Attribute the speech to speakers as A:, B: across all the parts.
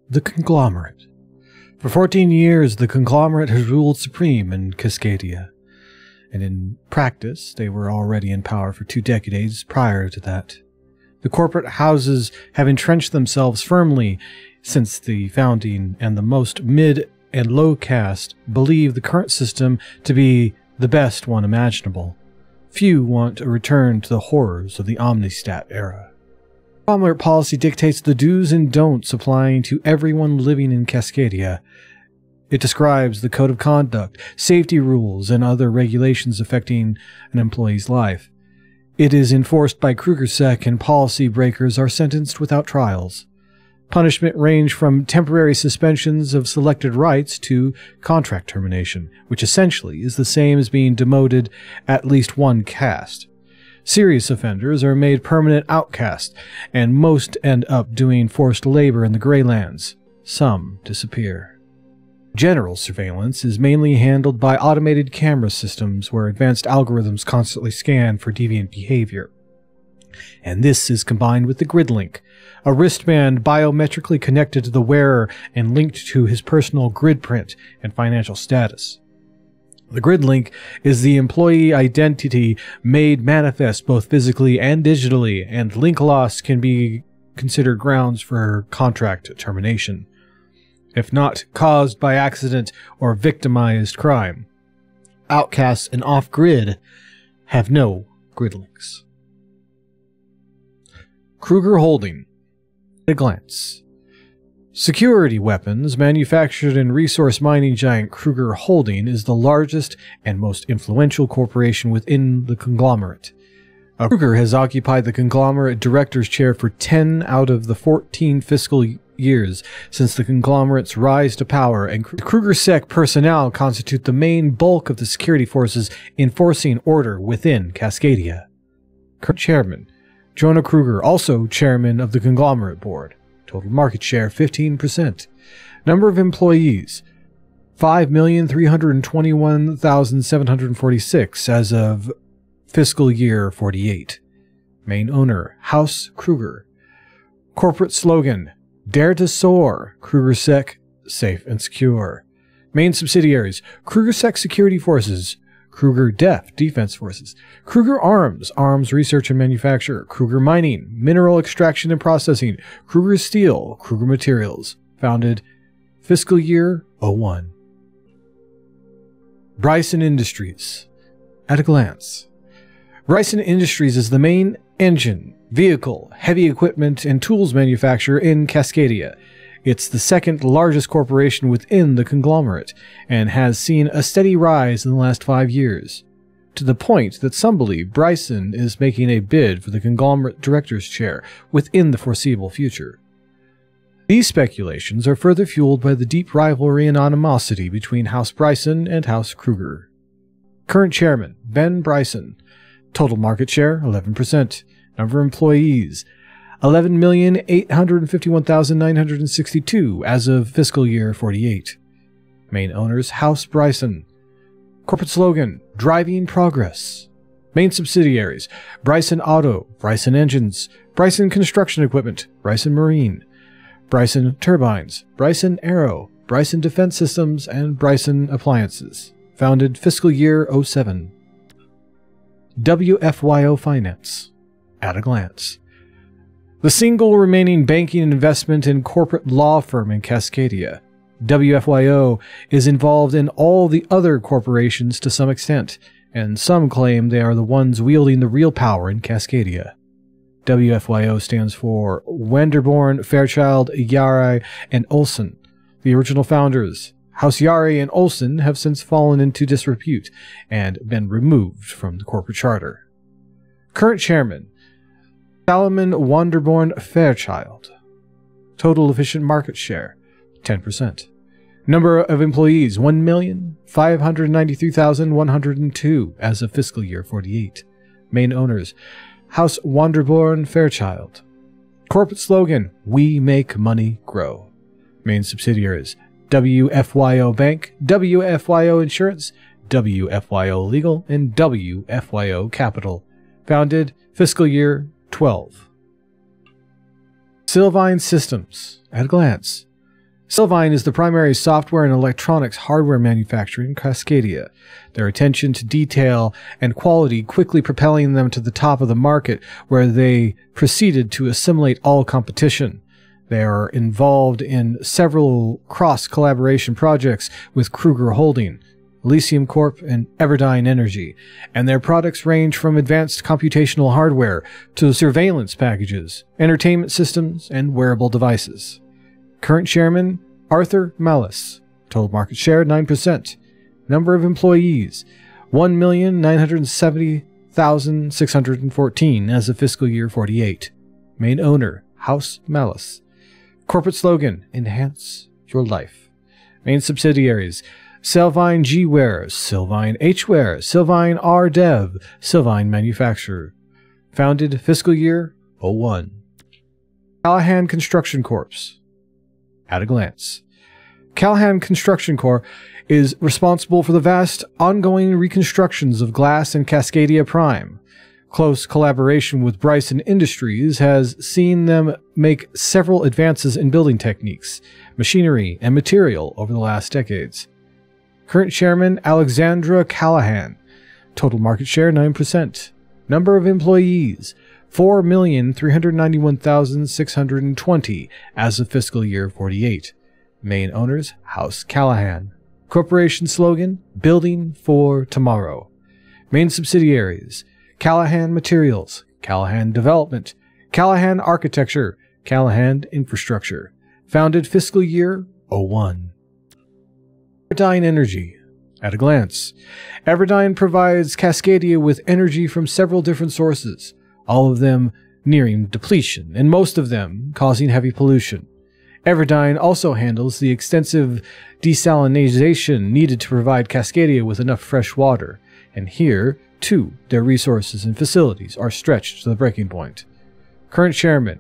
A: The conglomerate. For 14 years, the conglomerate has ruled supreme in Cascadia, and in practice, they were already in power for 2 decades prior to that. The corporate houses have entrenched themselves firmly since the founding, and the most mid and low caste believe the current system to be the best one imaginable. Few want a return to the horrors of the Omnistat era. Conglomerate policy dictates the do's and don'ts applying to everyone living in Cascadia. It describes the code of conduct, safety rules, and other regulations affecting an employee's life. It is enforced by KrugerSec, and policy breakers are sentenced without trials. Punishment range from temporary suspensions of selected rights to contract termination, which essentially is the same as being demoted at least one caste. Serious offenders are made permanent outcasts, and most end up doing forced labor in the Greylands. Some disappear. General surveillance is mainly handled by automated camera systems where advanced algorithms constantly scan for deviant behavior. And this is combined with the GridLink, a wristband biometrically connected to the wearer and linked to his personal grid print and financial status. The GridLink is the employee identity made manifest both physically and digitally, and link loss can be considered grounds for contract termination, if not caused by accident or victimized crime. Outcasts and off-grid have no GridLinks. Kruger Holding. At a glance. Security weapons manufactured in resource mining giant Kruger Holding is the largest and most influential corporation within the conglomerate. Kruger has occupied the conglomerate director's chair for 10 out of the 14 fiscal years since the conglomerate's rise to power, and KrugerSec personnel constitute the main bulk of the security forces enforcing order within Cascadia. Current chairman, Jonah Kruger, also chairman of the conglomerate board. Total market share 15%. Number of employees 5,321,746 as of fiscal year 48. Main owner House Kruger. Corporate slogan Dare to Soar, KrugerSec, safe and secure. Main subsidiaries KrugerSec Security Forces, Kruger Defense Forces, Kruger Arms, Arms Research and Manufacture, Kruger Mining, Mineral Extraction and Processing, Kruger Steel, Kruger Materials. Founded fiscal year 01. Bryson Industries. At a glance. Bryson Industries is the main engine, vehicle, heavy equipment, and tools manufacturer in Cascadia. It's the second largest corporation within the conglomerate, and has seen a steady rise in the last 5 years, to the point that some believe Bryson is making a bid for the conglomerate director's chair within the foreseeable future. These speculations are further fueled by the deep rivalry and animosity between House Bryson and House Kruger. Current chairman, Ben Bryson. Total market share, 11%. Number of employees, 11,851,962 as of fiscal year 48. Main owners, House Bryson. Corporate slogan, Driving Progress. Main subsidiaries, Bryson Auto, Bryson Engines, Bryson Construction Equipment, Bryson Marine, Bryson Turbines, Bryson Aero, Bryson Defense Systems, and Bryson Appliances. Founded fiscal year 07. WFYO Finance. At a glance. The single remaining banking and investment and corporate law firm in Cascadia, WFYO is involved in all the other corporations to some extent, and some claim they are the ones wielding the real power in Cascadia. WFYO stands for Wenderborn, Fairchild, Yari, and Olson. The original founders, House Yari and Olson, have since fallen into disrepute and been removed from the corporate charter. Current chairman, Salomon Wanderborn Fairchild. Total efficient market share, 10%. Number of employees, 1,593,102 as of fiscal year 48. Main owners, House Wanderborn Fairchild. Corporate slogan, We Make Money Grow. Main subsidiaries, WFYO Bank, WFYO Insurance, WFYO Legal, and WFYO Capital. Founded fiscal year 12. Sylvine Systems. At a glance. Silvine is the primary software and electronics hardware manufacturer in Cascadia, their attention to detail and quality quickly propelling them to the top of the market, where they proceeded to assimilate all competition. They are involved in several cross-collaboration projects with Kruger Holding, Elysium Corp, and Everdyne Energy, and their products range from advanced computational hardware to surveillance packages, entertainment systems, and wearable devices. Current chairman, Arthur Mallis. Total market share, 9%. Number of employees, 1,970,614 as of fiscal year 48. Main owner, House Mallis. Corporate slogan, enhance your life. Main subsidiaries, Silvine G-Ware, Silvine H-Ware, Silvine R-Dev, Silvine Manufacturer. Founded fiscal year 01. Callahan Construction Corp. At a glance. Callahan Construction Corp. is responsible for the vast ongoing reconstructions of Glass and Cascadia Prime. Close collaboration with Bryson Industries has seen them make several advances in building techniques, machinery, and material over the last decades. Current chairman, Alexandra Callahan. Total market share, 9%. Number of employees, 4,391,620 as of fiscal year 48. Main owners, House Callahan. Corporation slogan, Building for Tomorrow. Main subsidiaries, Callahan Materials, Callahan Development, Callahan Architecture, Callahan Infrastructure. Founded fiscal year 01. Everdyne Energy. At a glance, Everdyne provides Cascadia with energy from several different sources, all of them nearing depletion, and most of them causing heavy pollution. Everdyne also handles the extensive desalination needed to provide Cascadia with enough fresh water, and here, too, their resources and facilities are stretched to the breaking point. Current chairman,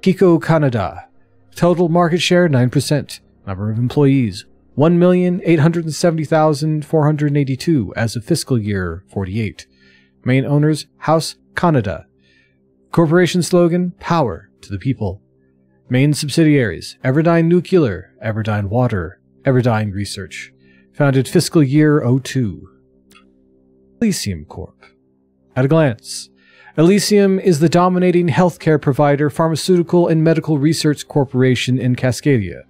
A: Kiko Kanada. Total market share, 9%. Number of employees, 1,870,482 as of fiscal year 48. Main owners, House Kanada. Corporation slogan, Power to the People. Main subsidiaries, Everdyne Nuclear, Everdyne Water, Everdyne Research. Founded fiscal year 02. Elysium Corp. At a glance, Elysium is the dominating healthcare provider, pharmaceutical, and medical research corporation in Cascadia.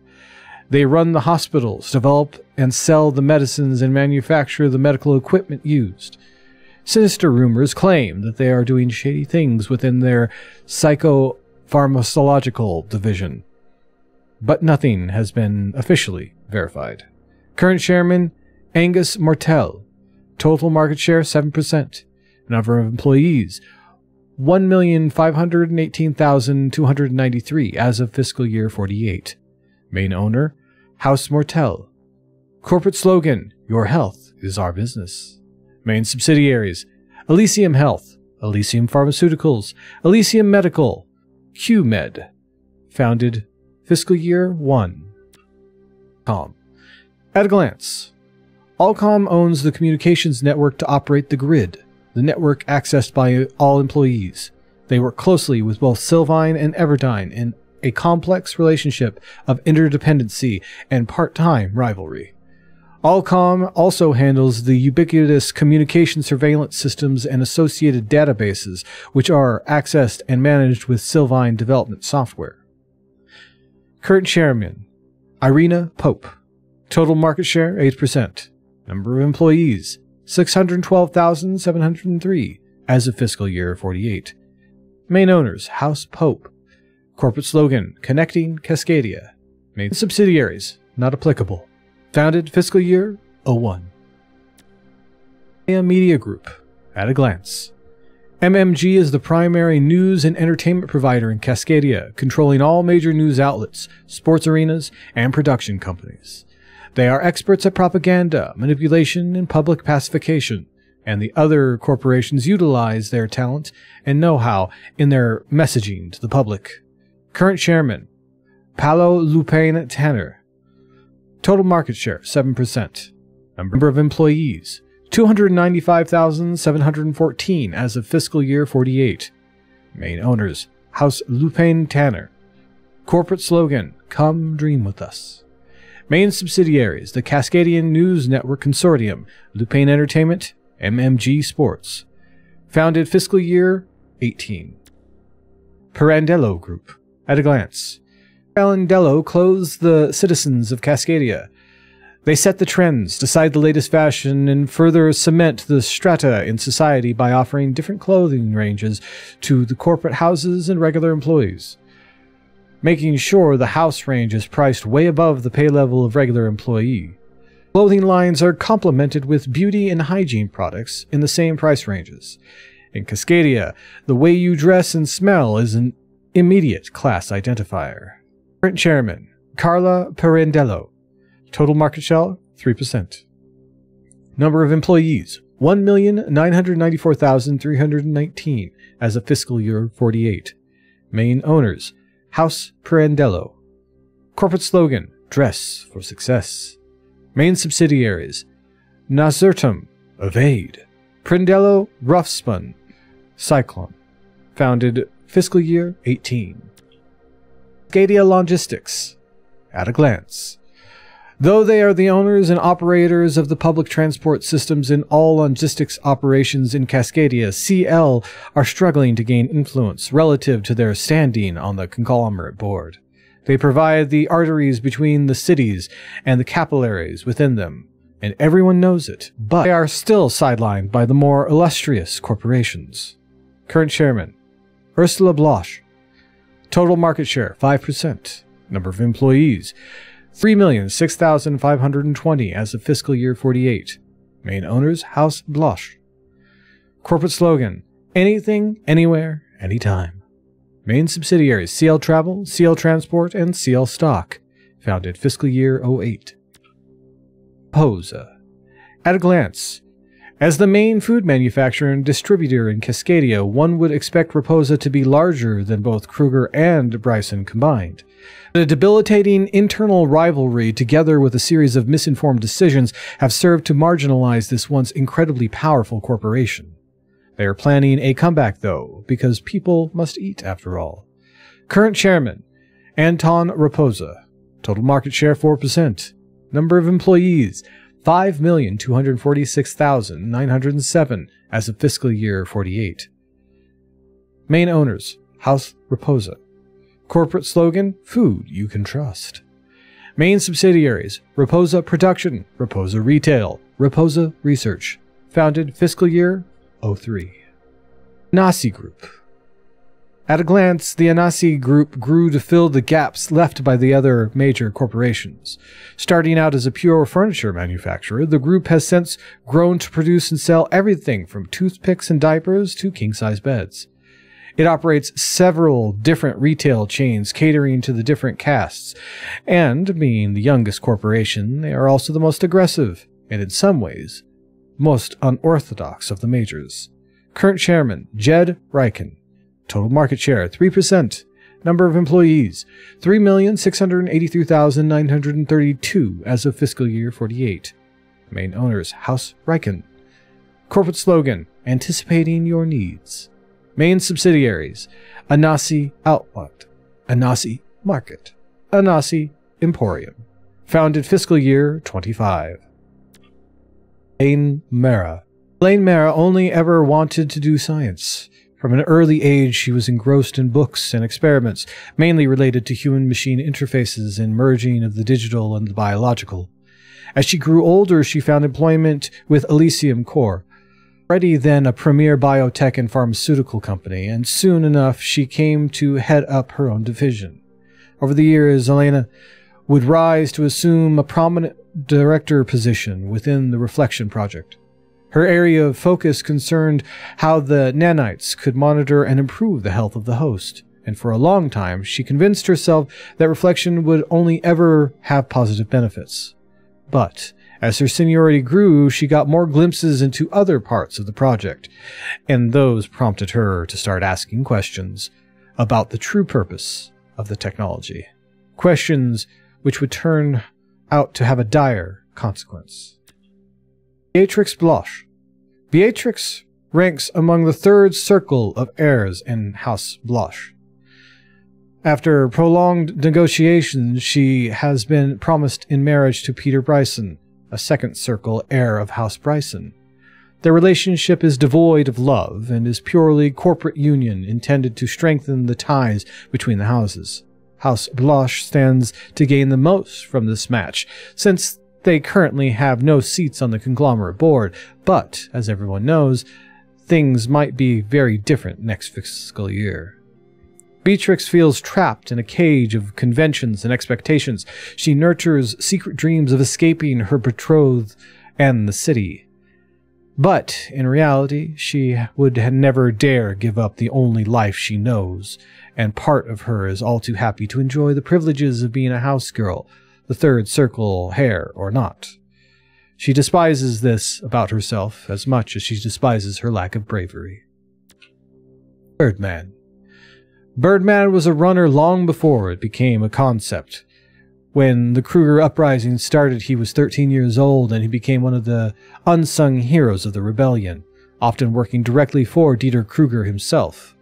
A: They run the hospitals, develop and sell the medicines, and manufacture the medical equipment used. Sinister rumors claim that they are doing shady things within their psychopharmacological division, but nothing has been officially verified. Current chairman, Angus Martell. Total market share, 7%. Number of employees, 1,518,293 as of fiscal year 48. Main owner, House Martell. Corporate slogan, Your health is our business. Main subsidiaries, Elysium Health, Elysium Pharmaceuticals, Elysium Medical, QMed. Founded fiscal year 1. Com. At a glance, Allcom owns the communications network to operate the grid, the network accessed by all employees. They work closely with both Silvine and Everdyne in a complex relationship of interdependency and part-time rivalry. Allcom also handles the ubiquitous communication surveillance systems and associated databases, which are accessed and managed with Silvine development software. Current chairman, Irina Pope. Total market share, 8%. Number of employees, 612,703 as of fiscal year 48. Main owners, House Pope. Corporate slogan, Connecting Cascadia. Main subsidiaries, not applicable. Founded fiscal year 01. Media Group. At a glance, MMG is the primary news and entertainment provider in Cascadia, controlling all major news outlets, sports arenas, and production companies. They are experts at propaganda, manipulation, and public pacification, and the other corporations utilize their talent and know-how in their messaging to the public. Current chairman, Paolo Lupane Tanner. Total market share, 7%. Number of employees, 295,714 as of fiscal year 48. Main owners, House Lupane Tanner. Corporate slogan, "Come dream with us." Main subsidiaries, the Cascadian News Network Consortium, Lupane Entertainment, MMG Sports. Founded fiscal year 18. Pirandello Group. At a glance, Pirandello clothes the citizens of Cascadia. They set the trends, decide the latest fashion, and further cement the strata in society by offering different clothing ranges to the corporate houses and regular employees, making sure the house range is priced way above the pay level of regular employee. Clothing lines are complemented with beauty and hygiene products in the same price ranges. In Cascadia, the way you dress and smell is an immediate class identifier. Current chairman, Carla Pirandello. Total market share, 3%. Number of employees, 1,994,319 as of fiscal year 48. Main owners, House Pirandello. Corporate slogan, "Dress for Success." Main subsidiaries, Nazertum, Evade. Pirandello, Roughspun, Cyclone. Founded fiscal year 18. Cascadia Logistics. At a glance. Though they are the owners and operators of the public transport systems in all logistics operations in Cascadia, CL are struggling to gain influence relative to their standing on the conglomerate board. They provide the arteries between the cities and the capillaries within them, and everyone knows it, but they are still sidelined by the more illustrious corporations. Current chairman, Ursula Bloch. Total market share, 5%. Number of employees, 3,006,520 as of fiscal year 48. Main owners, House Bloch. Corporate slogan, "Anything, anywhere, anytime." Main subsidiaries, CL Travel, CL Transport, and CL Stock. Founded fiscal year 08. Posa. At a glance, as the main food manufacturer and distributor in Cascadia, one would expect Raposa to be larger than both Kruger and Bryson combined. The debilitating internal rivalry, together with a series of misinformed decisions, have served to marginalize this once incredibly powerful corporation. They are planning a comeback, though, because people must eat after all. Current chairman, Anton Raposa. Total market share, 4%. Number of employees, 5,246,907 as of fiscal year 48. Main owners, House Raposa. Corporate slogan, "Food you can trust." Main subsidiaries, Raposa Production, Raposa Retail, Raposa Research. Founded fiscal year 03. Anasi Group. At a glance, the Anasi Group grew to fill the gaps left by the other major corporations. Starting out as a pure furniture manufacturer, the group has since grown to produce and sell everything from toothpicks and diapers to king-size beds. It operates several different retail chains catering to the different castes, and being the youngest corporation, they are also the most aggressive, and in some ways, most unorthodox of the majors. Current chairman, Jed Riken. Total market share, 3%. Number of employees, 3,683,932 as of fiscal year 48. Main owners, House Riken. Corporate slogan, "Anticipating your needs." Main subsidiaries, Anasi Outlet, Anasi Market, Anasi Emporium. Founded fiscal year 25. Elaine Mara. Elaine Mara only ever wanted to do science. From an early age, she was engrossed in books and experiments, mainly related to human-machine interfaces and merging of the digital and the biological. As she grew older, she found employment with Elysium Core, already then a premier biotech and pharmaceutical company, and soon enough she came to head up her own division. Over the years, Elena would rise to assume a prominent director position within the Reflection Project. Her area of focus concerned how the nanites could monitor and improve the health of the host, and for a long time she convinced herself that Reflection would only ever have positive benefits. But as her seniority grew, she got more glimpses into other parts of the project, and those prompted her to start asking questions about the true purpose of the technology. Questions which would turn out to have a dire consequence. Beatrix Bloch. Beatrix ranks among the third circle of heirs in House Bloch. After prolonged negotiations, she has been promised in marriage to Peter Bryson, a second circle heir of House Bryson. Their relationship is devoid of love and is purely corporate union intended to strengthen the ties between the houses. House Bloch stands to gain the most from this match, since they currently have no seats on the conglomerate board, but, as everyone knows, things might be very different next fiscal year. Beatrix feels trapped in a cage of conventions and expectations. She nurtures secret dreams of escaping her betrothed and the city. But, in reality, she would never dare give up the only life she knows, and part of her is all too happy to enjoy the privileges of being a house girl, the third circle heir or not. She despises this about herself as much as she despises her lack of bravery. Birdman. Birdman was a runner long before it became a concept. When the Kruger uprising started, he was 13 years old, and he became one of the unsung heroes of the rebellion, often working directly for Dieter Kruger himself.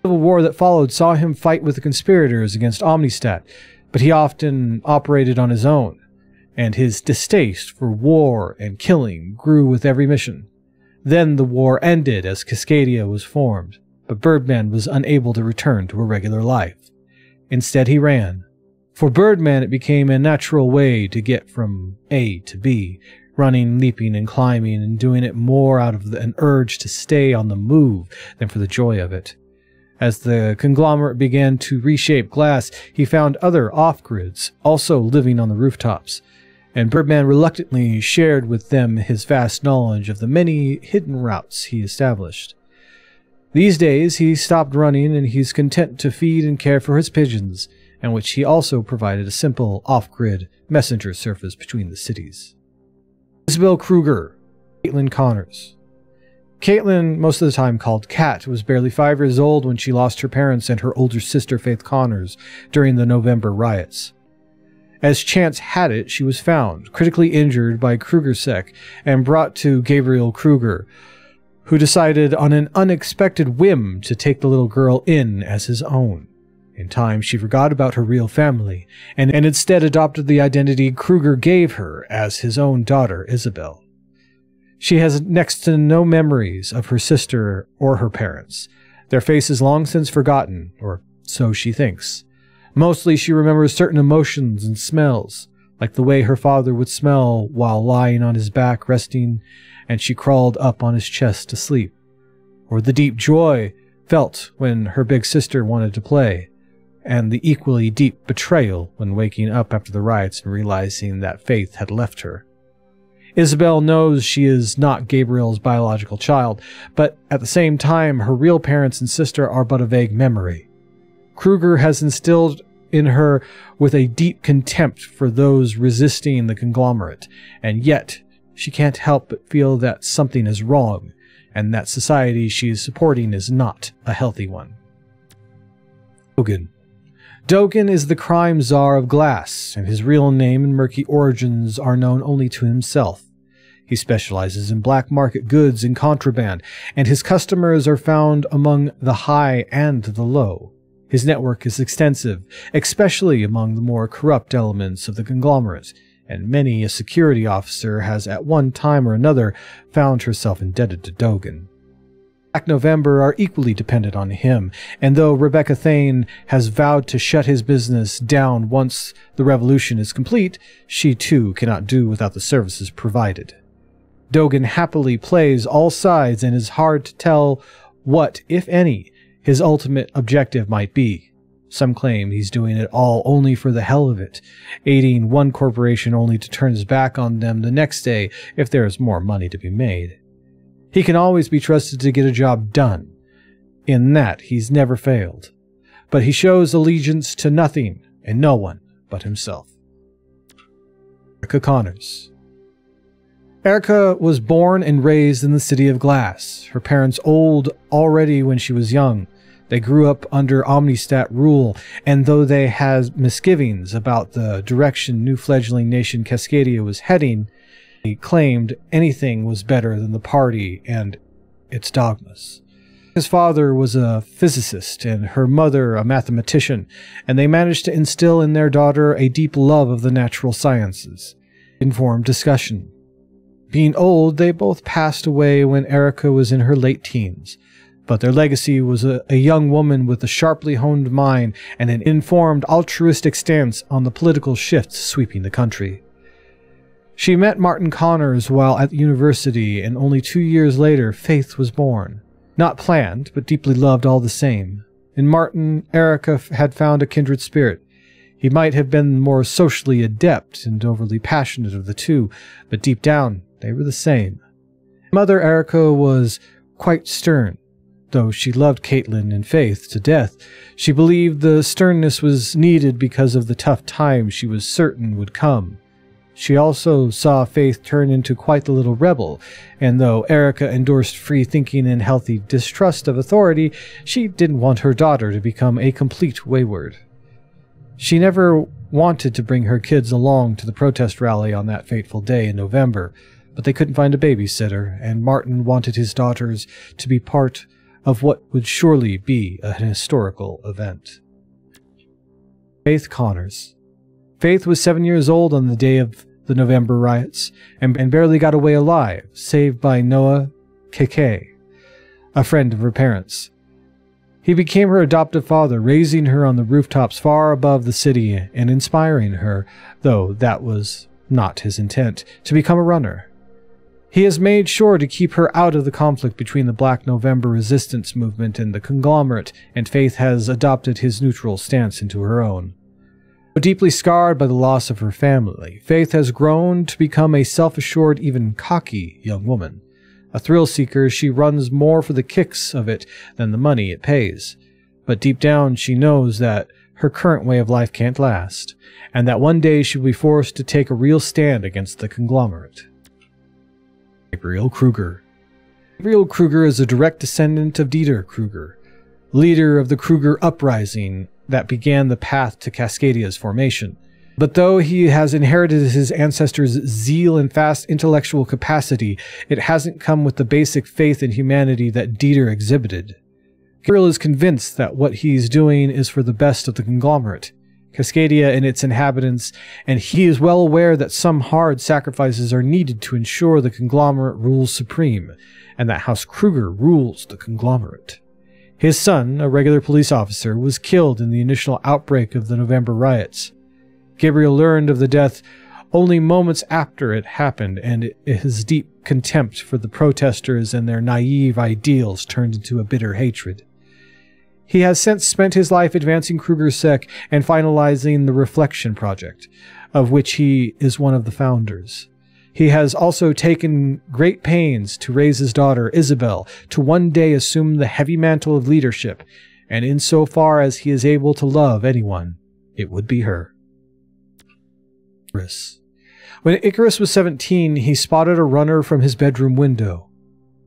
A: The civil war that followed saw him fight with the conspirators against Omnistat, but he often operated on his own, and his distaste for war and killing grew with every mission. Then the war ended as Cascadia was formed, but Birdman was unable to return to a regular life. Instead, he ran. For Birdman, it became a natural way to get from A to B, running, leaping, and climbing, and doing it more out of an urge to stay on the move than for the joy of it. As the conglomerate began to reshape glass, he found other off-grids also living on the rooftops, and Birdman reluctantly shared with them his vast knowledge of the many hidden routes he established. These days, he stopped running, and he's content to feed and care for his pigeons, and which he also provided a simple off-grid messenger service between the cities. Isabel Kruger, Caitlin Connors. Caitlin, most of the time called Kat, was barely 5 years old when she lost her parents and her older sister Faith Connors during the November riots. As chance had it, she was found, critically injured by KrugerSec, and brought to Gabriel Kruger, who decided on an unexpected whim to take the little girl in as his own. In time, she forgot about her real family, and instead adopted the identity Kruger gave her as his own daughter, Isabel. She has next to no memories of her sister or her parents. Their faces long since forgotten, or so she thinks. Mostly she remembers certain emotions and smells, like the way her father would smell while lying on his back resting, and she crawled up on his chest to sleep, or the deep joy felt when her big sister wanted to play, and the equally deep betrayal when waking up after the riots and realizing that Faith had left her. Isabel knows she is not Gabriel's biological child, but at the same time her real parents and sister are but a vague memory. Kruger has instilled in her with a deep contempt for those resisting the conglomerate, and yet she can't help but feel that something is wrong, and that society she is supporting is not a healthy one. Dogen. Dogen is the crime czar of Glass, and his real name and murky origins are known only to himself. He specializes in black market goods and contraband, and his customers are found among the high and the low. His network is extensive, especially among the more corrupt elements of the conglomerate, and many a security officer has at one time or another found herself indebted to Dogen. Black November are equally dependent on him, and though Rebecca Thane has vowed to shut his business down once the revolution is complete, she too cannot do without the services provided. Dogen happily plays all sides, and it is hard to tell what, if any, his ultimate objective might be. Some claim he's doing it all only for the hell of it, aiding one corporation only to turn his back on them the next day if there is more money to be made. He can always be trusted to get a job done. In that, he's never failed. But he shows allegiance to nothing and no one but himself. Erica Connors. Erica was born and raised in the city of Glass. Her parents old already when she was young. They grew up under Omnistat rule, and though they had misgivings about the direction new fledgling nation Cascadia was heading, they claimed anything was better than the party and its dogmas. His father was a physicist and her mother a mathematician, and they managed to instill in their daughter a deep love of the natural sciences. Informed discussion. Being old, they both passed away when Erica was in her late teens, but their legacy was a young woman with a sharply honed mind and an informed, altruistic stance on the political shifts sweeping the country. She met Martin Connors while at university, and only 2 years later, Faith was born. Not planned, but deeply loved all the same. In Martin, Erica had found a kindred spirit. He might have been more socially adept and overly passionate of the two, but deep down, they were the same. Mother Erica was quite stern. Though she loved Caitlin and Faith to death, she believed the sternness was needed because of the tough times she was certain would come. She also saw Faith turn into quite the little rebel, and though Erica endorsed free thinking and healthy distrust of authority, she didn't want her daughter to become a complete wayward. She never wanted to bring her kids along to the protest rally on that fateful day in November, but they couldn't find a babysitter, and Martin wanted his daughters to be part of what would surely be an historical event. Faith Connors. Faith was 7 years old on the day of the November riots and barely got away alive, saved by Noah Keke, a friend of her parents. He became her adoptive father, raising her on the rooftops far above the city and inspiring her, though that was not his intent, to become a runner. He has made sure to keep her out of the conflict between the Black November resistance movement and the conglomerate, and Faith has adopted his neutral stance into her own. Deeply scarred by the loss of her family, Faith has grown to become a self-assured, even cocky young woman. A thrill-seeker, she runs more for the kicks of it than the money it pays. But deep down, she knows that her current way of life can't last, and that one day she will be forced to take a real stand against the conglomerate. Gabriel Kruger. Gabriel Kruger is a direct descendant of Dieter Kruger, leader of the Kruger uprising that began the path to Cascadia's formation. But though he has inherited his ancestors' zeal and vast intellectual capacity, it hasn't come with the basic faith in humanity that Dieter exhibited. Gabriel is convinced that what he's doing is for the best of the conglomerate, Cascadia and its inhabitants, and he is well aware that some hard sacrifices are needed to ensure the conglomerate rules supreme, and that House Kruger rules the conglomerate. His son, a regular police officer, was killed in the initial outbreak of the November riots. Gabriel learned of the death only moments after it happened, and his deep contempt for the protesters and their naive ideals turned into a bitter hatred. He has since spent his life advancing Kruger's Sec and finalizing the Reflection Project, of which he is one of the founders. He has also taken great pains to raise his daughter, Isabel, to one day assume the heavy mantle of leadership, and insofar as he is able to love anyone, it would be her. Icarus. When Icarus was 17, he spotted a runner from his bedroom window.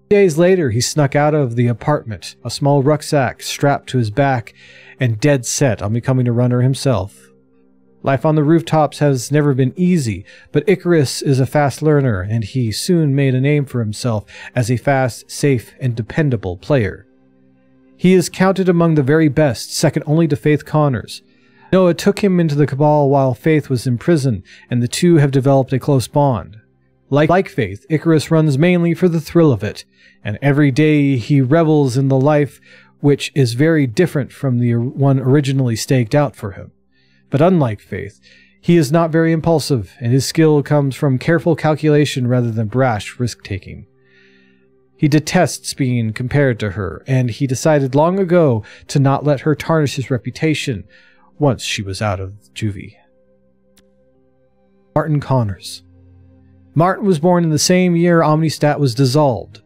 A: Days later, he snuck out of the apartment, a small rucksack strapped to his back, and dead set on becoming a runner himself. Life on the rooftops has never been easy, but Icarus is a fast learner, and he soon made a name for himself as a fast, safe, and dependable player. He is counted among the very best, second only to Faith Connors. Noah took him into the Cabal while Faith was in prison, and the two have developed a close bond. Like Faith, Icarus runs mainly for the thrill of it, and every day he revels in the life which is very different from the one originally staked out for him. But unlike Faith, he is not very impulsive, and his skill comes from careful calculation rather than brash risk-taking. He detests being compared to her, and he decided long ago to not let her tarnish his reputation once she was out of juvie. Martin Connors. Martin was born in the same year Omnistat was dissolved.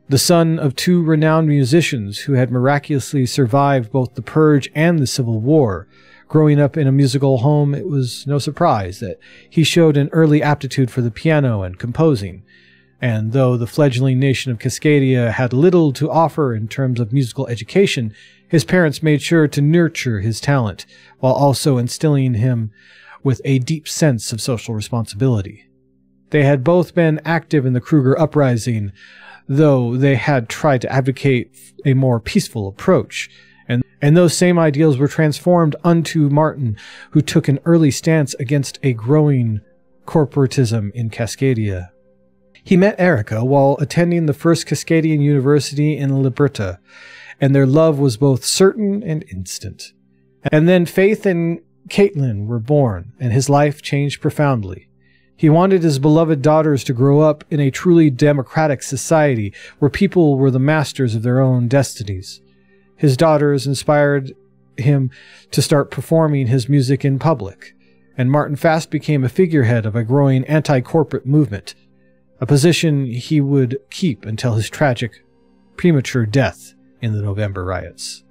A: The son of two renowned musicians who had miraculously survived both the Purge and the Civil War. Growing up in a musical home, it was no surprise that he showed an early aptitude for the piano and composing, and though the fledgling nation of Cascadia had little to offer in terms of musical education, his parents made sure to nurture his talent, while also instilling him with a deep sense of social responsibility. They had both been active in the Kruger uprising, though they had tried to advocate a more peaceful approach. And those same ideals were transformed unto Martin, who took an early stance against a growing corporatism in Cascadia. He met Erica while attending the first Cascadian University in Liberta, and their love was both certain and instant. And then Faith and Caitlin were born, and his life changed profoundly. He wanted his beloved daughters to grow up in a truly democratic society where people were the masters of their own destinies. His daughters inspired him to start performing his music in public, and Martin fast became a figurehead of a growing anti-corporate movement, a position he would keep until his tragic, premature death in the November riots.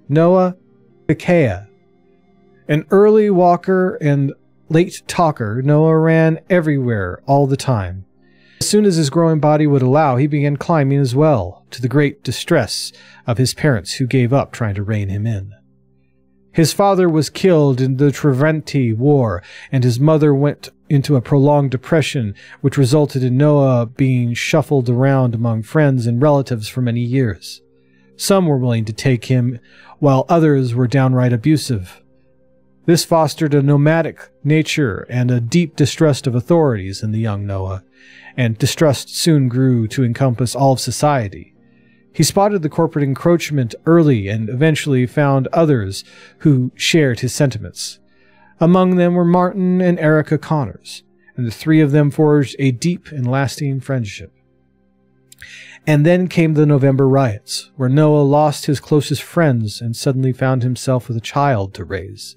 A: Noah Ikea. An early walker and late talker, Noah ran everywhere all the time. As soon as his growing body would allow, he began climbing as well, to the great distress of his parents who gave up trying to rein him in. His father was killed in the Treventi War, and his mother went into a prolonged depression, which resulted in Noah being shuffled around among friends and relatives for many years. Some were willing to take him, while others were downright abusive. This fostered a nomadic nature and a deep distrust of authorities in the young Noah, and distrust soon grew to encompass all of society. He spotted the corporate encroachment early and eventually found others who shared his sentiments. Among them were Martin and Erica Connors, and the three of them forged a deep and lasting friendship. And then came the November riots, where Noah lost his closest friends and suddenly found himself with a child to raise.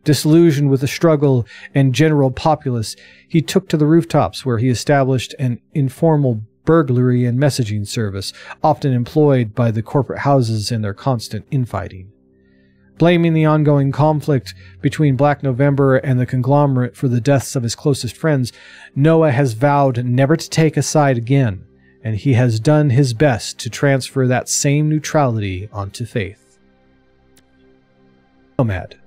A: Disillusioned with the struggle and general populace, he took to the rooftops where he established an informal burglary and messaging service, often employed by the corporate houses in their constant infighting. Blaming the ongoing conflict between Black November and the conglomerate for the deaths of his closest friends, Noah has vowed never to take a side again, and he has done his best to transfer that same neutrality onto Faith. Nomad.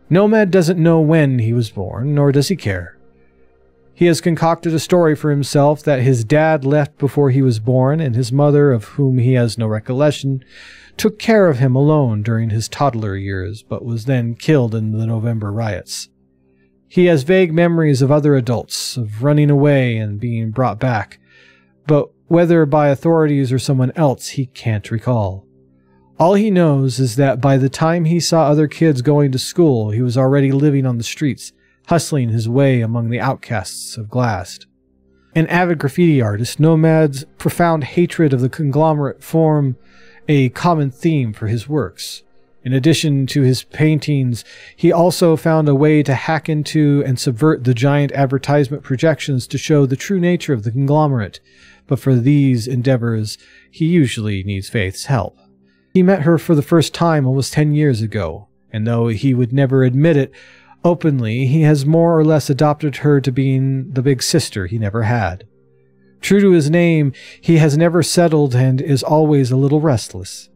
A: Nomad doesn't know when he was born, nor does he care. He has concocted a story for himself that his dad left before he was born, and his mother, of whom he has no recollection, took care of him alone during his toddler years, but was then killed in the November riots. He has vague memories of other adults, of running away and being brought back, but whether by authorities or someone else, he can't recall. All he knows is that by the time he saw other kids going to school, he was already living on the streets, hustling his way among the outcasts of Glast. An avid graffiti artist, Nomad's profound hatred of the conglomerate form a common theme for his works. In addition to his paintings, he also found a way to hack into and subvert the giant advertisement projections to show the true nature of the conglomerate, but for these endeavors, he usually needs Faith's help. He met her for the first time almost 10 years ago, and though he would never admit it openly, he has more or less adopted her to being the big sister he never had. True to his name, he has never settled and is always a little restless.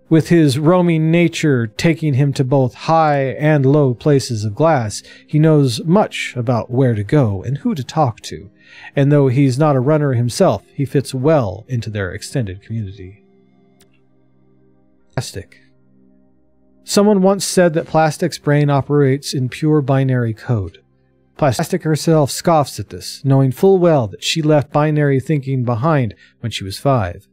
A: With his roaming nature taking him to both high and low places of glass, he knows much about where to go and who to talk to, and though he's not a runner himself, he fits well into their extended community. Plastic. Someone once said that Plastic's brain operates in pure binary code. Plastic herself scoffs at this, knowing full well that she left binary thinking behind when she was 5.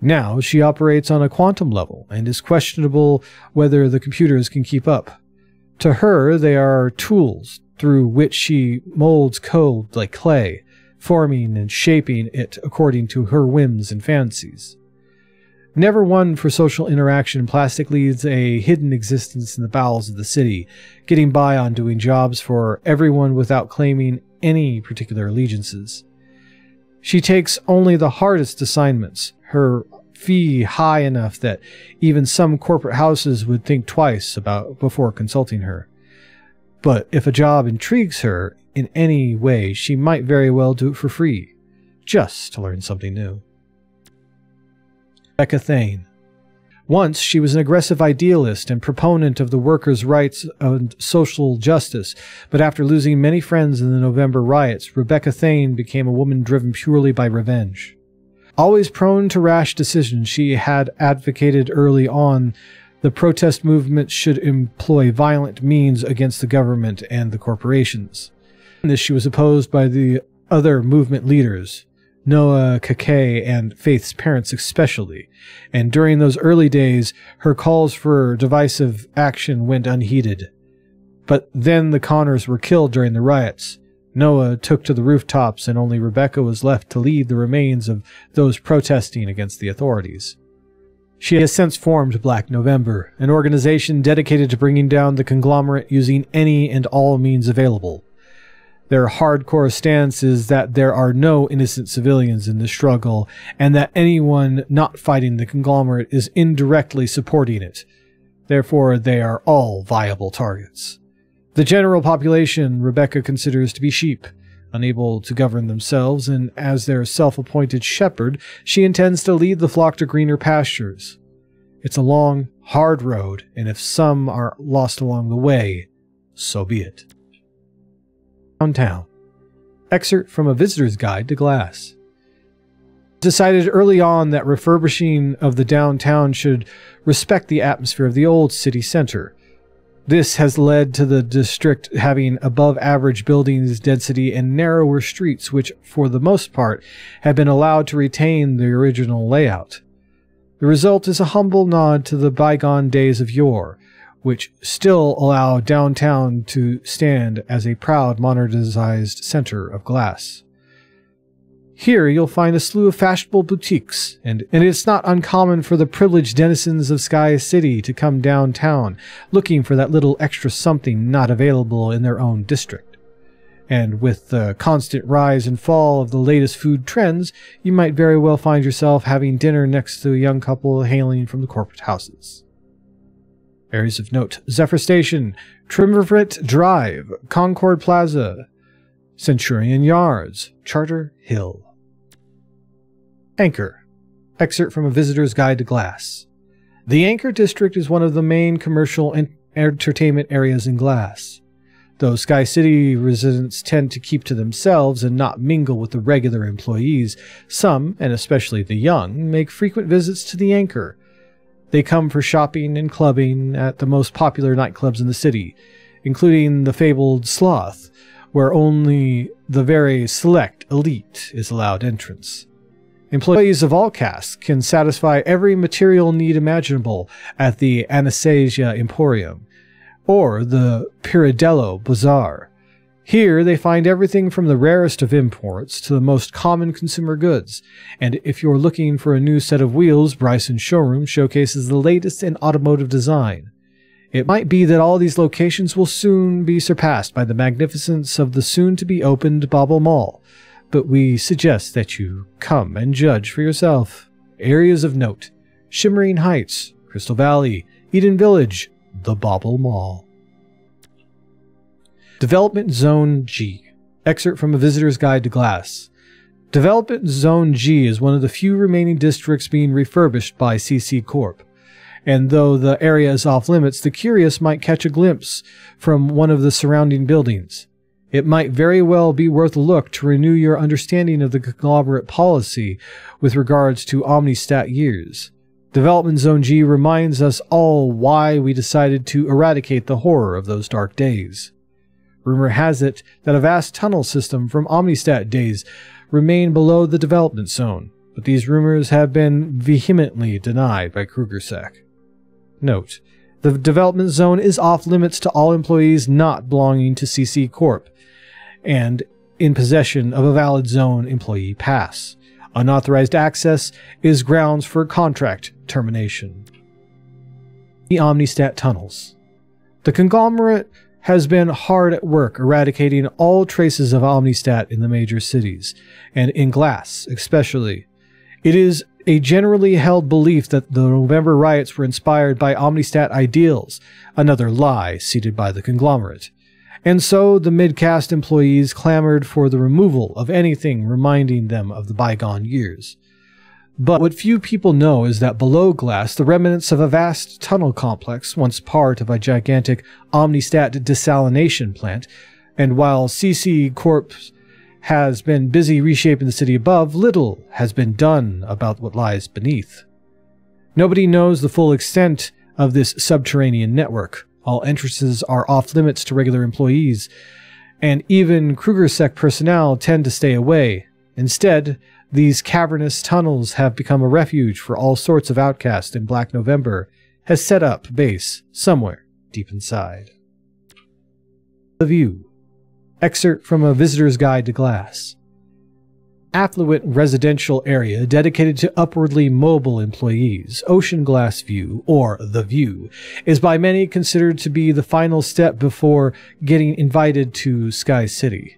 A: Now she operates on a quantum level and is questionable whether the computers can keep up. To her, they are tools through which she molds code like clay, forming and shaping it according to her whims and fancies. Never one for social interaction, Plastic leads a hidden existence in the bowels of the city, getting by on doing jobs for everyone without claiming any particular allegiances. She takes only the hardest assignments, her fee high enough that even some corporate houses would think twice before consulting her. But if a job intrigues her in any way, she might very well do it for free, just to learn something new. Becca Thane. Once she was an aggressive idealist and proponent of the workers' rights and social justice, but after losing many friends in the November riots, Rebecca Thane became a woman driven purely by revenge. Always prone to rash decisions, she had advocated early on the protest movement should employ violent means against the government and the corporations. In this she was opposed by the other movement leaders, Noah Kakay and Faith's parents especially, and during those early days her calls for divisive action went unheeded. But then the Connors were killed during the riots. Noah took to the rooftops and only Rebecca was left to lead the remains of those protesting against the authorities. She has since formed Black November, an organization dedicated to bringing down the conglomerate using any and all means available. Their hardcore stance is that there are no innocent civilians in the struggle, and that anyone not fighting the conglomerate is indirectly supporting it. Therefore, they are all viable targets. The general population Rebecca considers to be sheep, unable to govern themselves, and as their self-appointed shepherd, she intends to lead the flock to greener pastures. It's a long, hard road, and if some are lost along the way, so be it. Downtown. Excerpt from A Visitor's Guide to Glass. Decided early on that refurbishing of the downtown should respect the atmosphere of the old city center. This has led to the district having above-average buildings density and narrower streets which, for the most part, have been allowed to retain the original layout. The result is a humble nod to the bygone days of yore, which still allow downtown to stand as a proud modernized center of glass. Here you'll find a slew of fashionable boutiques, and it's not uncommon for the privileged denizens of Sky City to come downtown, looking for that little extra something not available in their own district. And with the constant rise and fall of the latest food trends, you might very well find yourself having dinner next to a young couple hailing from the corporate houses. Areas of note: Zephyr Station, Triumvirate Drive, Concord Plaza, Centurion Yards, Charter Hill. Anchor. Excerpt from A Visitor's Guide to Glass. The Anchor District is one of the main commercial and entertainment areas in Glass. Though Sky City residents tend to keep to themselves and not mingle with the regular employees, some, and especially the young, make frequent visits to the Anchor. They come for shopping and clubbing at the most popular nightclubs in the city, including the fabled Sloth, where only the very select elite is allowed entrance. Employees of all castes can satisfy every material need imaginable at the Anastasia Emporium, or the Piradello Bazaar. Here they find everything from the rarest of imports to the most common consumer goods, and if you're looking for a new set of wheels, Bryson's showroom showcases the latest in automotive design. It might be that all these locations will soon be surpassed by the magnificence of the soon-to-be-opened Bauble Mall, but we suggest that you come and judge for yourself. Areas of note: Shimmering Heights, Crystal Valley, Eden Village, the Bauble Mall. Development Zone G. Excerpt from A Visitor's Guide to Glass. Development Zone G is one of the few remaining districts being refurbished by CC Corp. And though the area is off limits, the curious might catch a glimpse from one of the surrounding buildings. It might very well be worth a look to renew your understanding of the conglomerate policy with regards to Omnistat years. Development Zone G reminds us all why we decided to eradicate the horror of those dark days. Rumor has it that a vast tunnel system from Omnistat days remain below the development zone, but these rumors have been vehemently denied by KrugerSec. Note: the development zone is off limits to all employees not belonging to CC Corp and in possession of a valid zone employee pass. Unauthorized access is grounds for contract termination. The Omnistat tunnels. The conglomerate has been hard at work eradicating all traces of Omnistat in the major cities, and in Glass especially. It is a generally held belief that the November riots were inspired by Omnistat ideals, another lie seeded by the conglomerate. And so the mid-caste employees clamored for the removal of anything reminding them of the bygone years. But what few people know is that below glass, the remnants of a vast tunnel complex, once part of a gigantic Omnistat desalination plant, and while CC Corp has been busy reshaping the city above, little has been done about what lies beneath. Nobody knows the full extent of this subterranean network. All entrances are off limits to regular employees, and even KrugerSec personnel tend to stay away. Instead, these cavernous tunnels have become a refuge for all sorts of outcasts, and Black November has set up base somewhere deep inside. The View. Excerpt from A Visitor's Guide to Glass. Affluent residential area dedicated to upwardly mobile employees, Ocean Glass View, or The View, is by many considered to be the final step before getting invited to Sky City.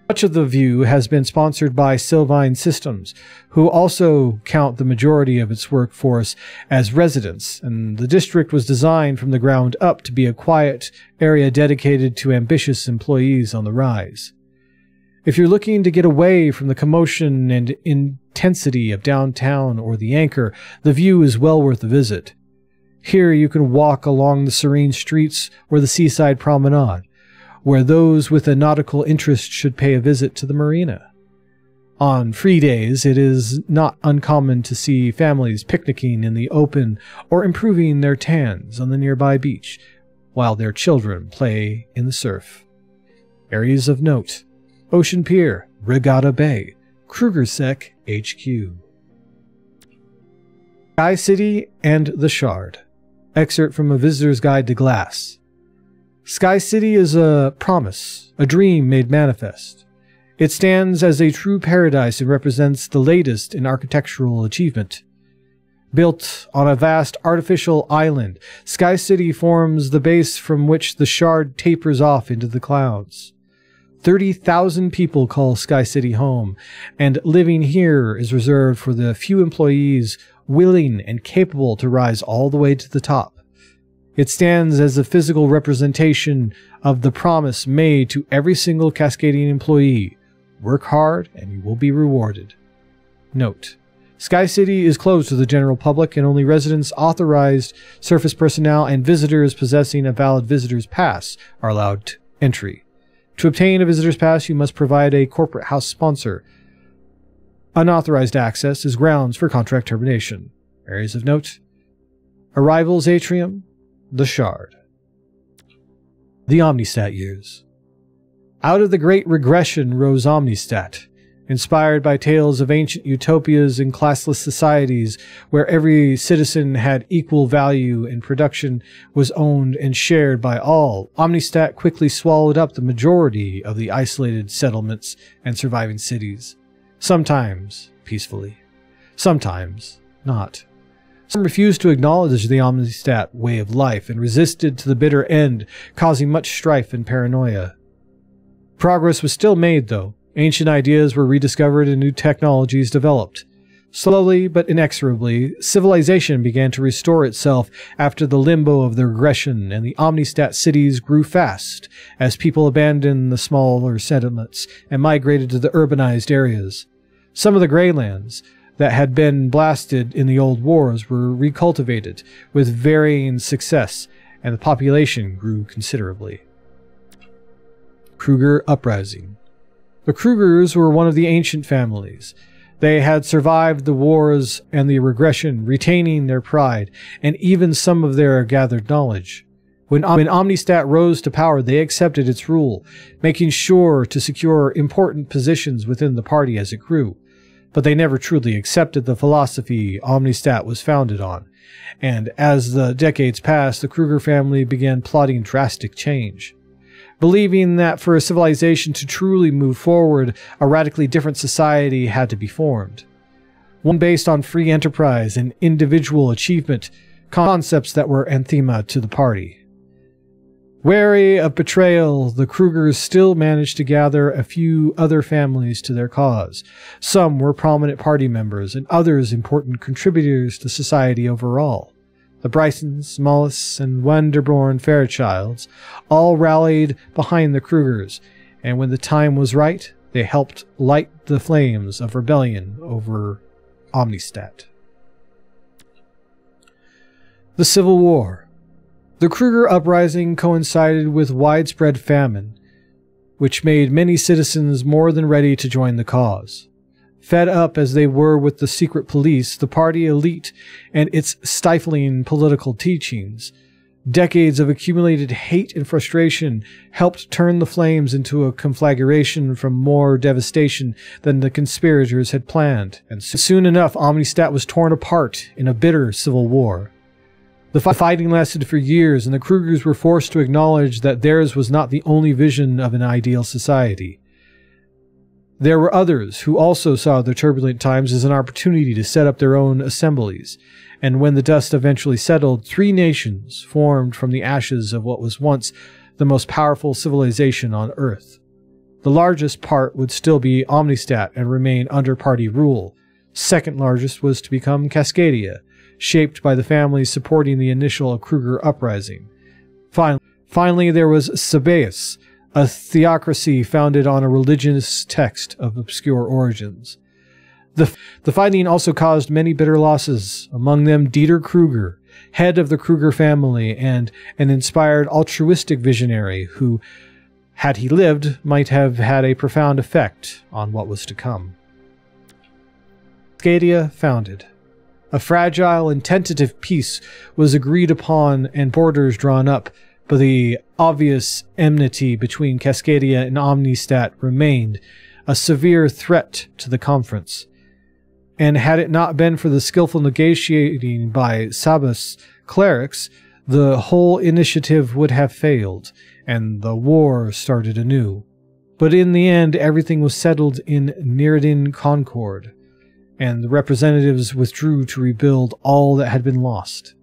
A: Much of The View has been sponsored by Sylvine Systems, who also count the majority of its workforce as residents, and the district was designed from the ground up to be a quiet area dedicated to ambitious employees on the rise. If you're looking to get away from the commotion and intensity of downtown or the Anchor, The View is well worth a visit. Here you can walk along the serene streets or the seaside promenade, where those with a nautical interest should pay a visit to the marina. On free days, it is not uncommon to see families picnicking in the open or improving their tans on the nearby beach, while their children play in the surf. Areas of note: Ocean Pier, Regatta Bay, KrugerSec HQ. Sky City and the Shard. Excerpt from A Visitor's Guide to Glass. Sky City is a promise, a dream made manifest. It stands as a true paradise and represents the latest in architectural achievement. Built on a vast artificial island, Sky City forms the base from which the Shard tapers off into the clouds. 30,000 people call Sky City home, and living here is reserved for the few employees willing and capable to rise all the way to the top. It stands as a physical representation of the promise made to every single Cascadian employee: work hard and you will be rewarded. Note: Sky City is closed to the general public, and only residents, authorized surface personnel, and visitors possessing a valid visitor's pass are allowed entry. To obtain a visitor's pass, you must provide a corporate house sponsor. Unauthorized access is grounds for contract termination. Areas of note: Arrivals Atrium, the Shard. The Omnistat years. Out of the Great Regression rose Omnistat, inspired by tales of ancient utopias and classless societies where every citizen had equal value and production was owned and shared by all. Omnistat quickly swallowed up the majority of the isolated settlements and surviving cities, sometimes peacefully, sometimes not. Some refused to acknowledge the Omnistat way of life and resisted to the bitter end, causing much strife and paranoia. Progress was still made, though. Ancient ideas were rediscovered and new technologies developed. Slowly but inexorably, civilization began to restore itself after the limbo of the regression, and the Omnistat cities grew fast as people abandoned the smaller settlements and migrated to the urbanized areas. Some of the Greylands that had been blasted in the old wars were recultivated with varying success, and the population grew considerably. Kruger Uprising. The Krugers were one of the ancient families. They had survived the wars and the regression, retaining their pride and even some of their gathered knowledge. When Omnistat rose to power, they accepted its rule, making sure to secure important positions within the party as it grew. But they never truly accepted the philosophy Omnistat was founded on, and as the decades passed, the Kruger family began plotting drastic change. Believing that for a civilization to truly move forward, a radically different society had to be formed. One based on free enterprise and individual achievement, concepts that were anathema to the party. Wary of betrayal, the Krugers still managed to gather a few other families to their cause. Some were prominent party members, and others important contributors to society overall. The Brysons, Mullis, and Wenderborn Fairchilds all rallied behind the Krugers, and when the time was right, they helped light the flames of rebellion over Omnistat. The Civil War. The Kruger Uprising coincided with widespread famine, which made many citizens more than ready to join the cause. Fed up as they were with the secret police, the party elite, and its stifling political teachings, decades of accumulated hate and frustration helped turn the flames into a conflagration from more devastation than the conspirators had planned, and soon enough Omnistat was torn apart in a bitter civil war. The fighting lasted for years, and the Krugers were forced to acknowledge that theirs was not the only vision of an ideal society. There were others who also saw the turbulent times as an opportunity to set up their own assemblies, and when the dust eventually settled, 3 nations formed from the ashes of what was once the most powerful civilization on Earth. The largest part would still be Omnistat and remain under party rule. Second largest was to become Cascadia, shaped by the families supporting the initial Kruger uprising. Finally, there was Sabaeus, a theocracy founded on a religious text of obscure origins. The fighting also caused many bitter losses, among them Dieter Kruger, head of the Kruger family and an inspired altruistic visionary who, had he lived, might have had a profound effect on what was to come. Cascadia founded. A fragile and tentative peace was agreed upon and borders drawn up, but the obvious enmity between Cascadia and Omnistat remained, a severe threat to the conference. And had it not been for the skillful negotiating by Sabas clerics, the whole initiative would have failed, and the war started anew. But in the end, everything was settled in Nirden Concord, and the representatives withdrew to rebuild all that had been lost.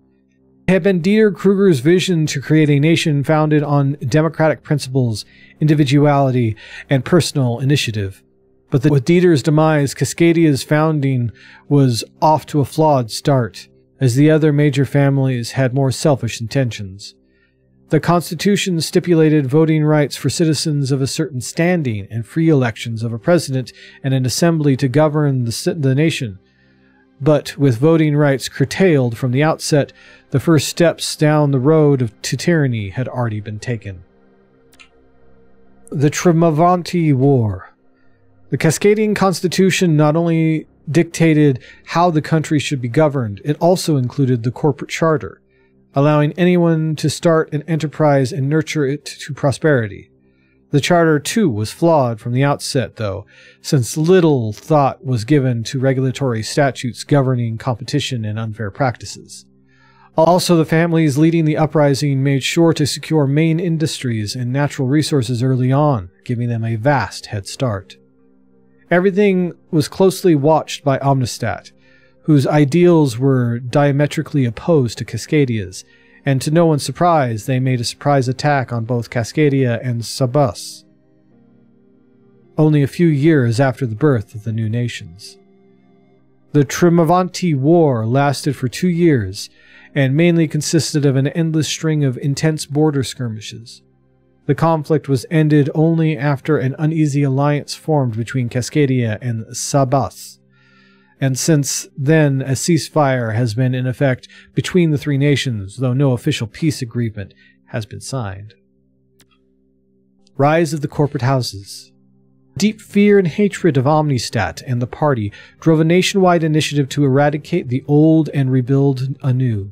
A: It had been Dieter Kruger's vision to create a nation founded on democratic principles, individuality, and personal initiative. But with Dieter's demise, Cascadia's founding was off to a flawed start, as the other major families had more selfish intentions. The Constitution stipulated voting rights for citizens of a certain standing and free elections of a president and an assembly to govern the nation. But with voting rights curtailed from the outset, the first steps down the road to tyranny had already been taken. The Tremavanti War. The Cascadian Constitution not only dictated how the country should be governed, it also included the corporate charter, allowing anyone to start an enterprise and nurture it to prosperity. The charter, too, was flawed from the outset, though, since little thought was given to regulatory statutes governing competition and unfair practices. Also, the families leading the uprising made sure to secure main industries and natural resources early on, giving them a vast head start. Everything was closely watched by Omnistat, whose ideals were diametrically opposed to Cascadia's, and to no one's surprise, they made a surprise attack on both Cascadia and Sabas, only a few years after the birth of the new nations. The Tremavanti War lasted for 2 years, and mainly consisted of an endless string of intense border skirmishes. The conflict was ended only after an uneasy alliance formed between Cascadia and Sabas, and since then a ceasefire has been in effect between the 3 nations, though no official peace agreement has been signed. Rise of the corporate houses. Deep fear and hatred of Omnistat and the party drove a nationwide initiative to eradicate the old and rebuild anew.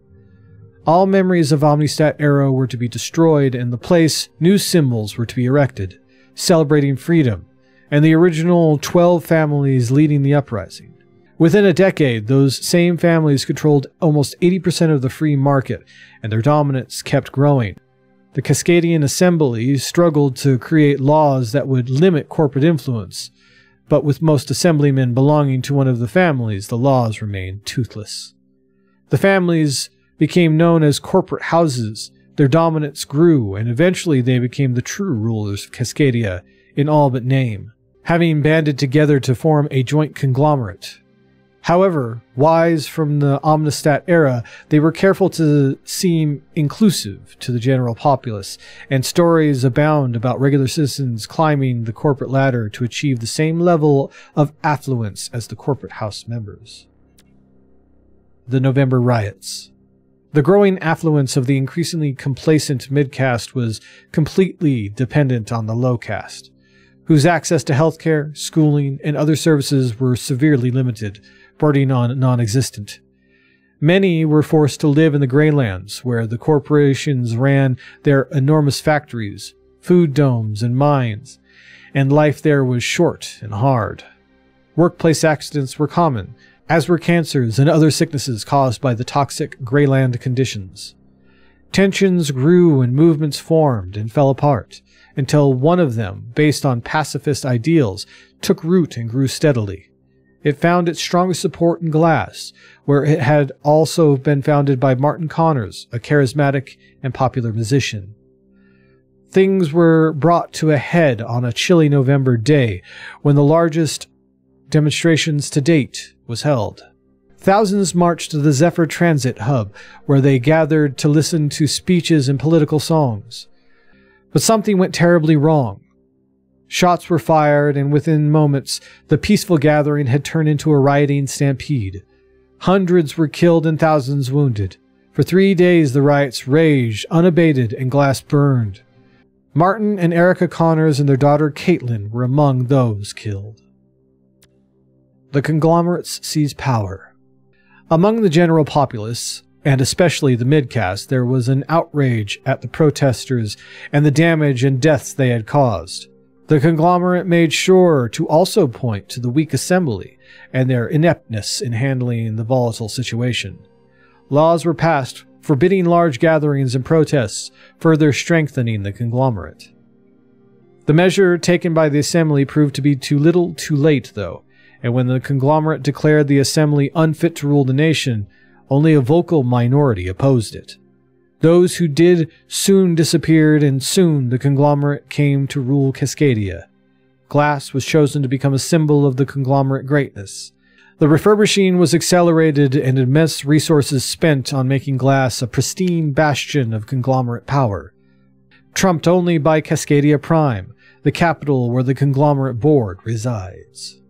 A: All memories of Omnistat era were to be destroyed, and in the place new symbols were to be erected, celebrating freedom, and the original 12 families leading the uprising. Within a decade, those same families controlled almost 80% of the free market, and their dominance kept growing. The Cascadian Assembly struggled to create laws that would limit corporate influence, but with most assemblymen belonging to one of the families, the laws remained toothless. The families became known as corporate houses, their dominance grew, and eventually they became the true rulers of Cascadia, in all but name, having banded together to form a joint conglomerate. However, wise from the Omnistat era, they were careful to seem inclusive to the general populace, and stories abound about regular citizens climbing the corporate ladder to achieve the same level of affluence as the corporate house members. the November riots. The growing affluence of the increasingly complacent mid-caste was completely dependent on the low-caste, whose access to healthcare, schooling, and other services were severely limited, bordering on non-existent. Many were forced to live in the Greylands, where the corporations ran their enormous factories, food domes, and mines, and life there was short and hard. Workplace accidents were common, as were cancers and other sicknesses caused by the toxic Greyland conditions. Tensions grew and movements formed and fell apart, until one of them, based on pacifist ideals, took root and grew steadily. It found its strongest support in Glass, where it had also been founded by Martin Connors, a charismatic and popular musician. Things were brought to a head on a chilly November day, when the largest demonstrations to date was held. Thousands marched to the Zephyr Transit hub, where they gathered to listen to speeches and political songs. But something went terribly wrong. Shots were fired, and within moments, the peaceful gathering had turned into a rioting stampede. Hundreds were killed and thousands wounded. For 3 days the riots raged, unabated, and Glass burned. Martin and Erica Connors and their daughter Caitlin were among those killed. The conglomerates seized power. Among the general populace, and especially the mid-caste, there was an outrage at the protesters and the damage and deaths they had caused. The conglomerate made sure to also point to the weak assembly and their ineptness in handling the volatile situation. Laws were passed forbidding large gatherings and protests, further strengthening the conglomerate. The measure taken by the assembly proved to be too little too late, though, and when the conglomerate declared the assembly unfit to rule the nation, only a vocal minority opposed it. Those who did soon disappeared, and soon the conglomerate came to rule Cascadia. Glass was chosen to become a symbol of the conglomerate greatness. The refurbishing was accelerated and immense resources spent on making Glass a pristine bastion of conglomerate power, trumped only by Cascadia Prime, the capital where the conglomerate board resides.